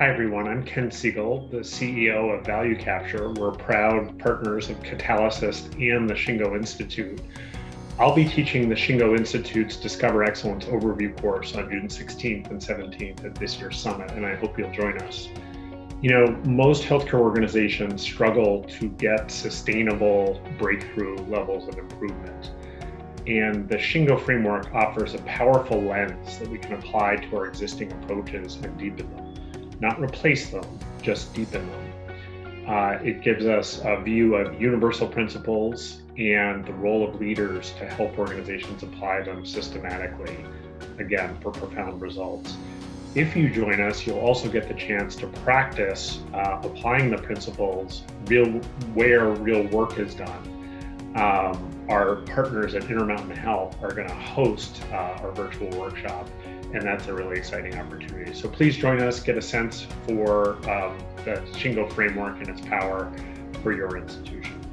Hi, everyone. I'm Ken Segel, the CEO of Value Capture. We're proud partners of Catalyst and the Shingo Institute. I'll be teaching the Shingo Institute's Discover Excellence Overview course on June 16th and 17th at this year's summit, and I hope you'll join us. You know, most healthcare organizations struggle to get sustainable breakthrough levels of improvement. And the Shingo framework offers a powerful lens that we can apply to our existing approaches and deepen them. Not replace them, just deepen them. It gives us a view of universal principles and the role of leaders to help organizations apply them systematically, again, for profound results. If you join us, you'll also get the chance to practice applying the principles where real work is done. Our partners at Intermountain Health are going to host our virtual workshop, and that's a really exciting opportunity. So please join us, get a sense for the Shingo framework and its power for your institution.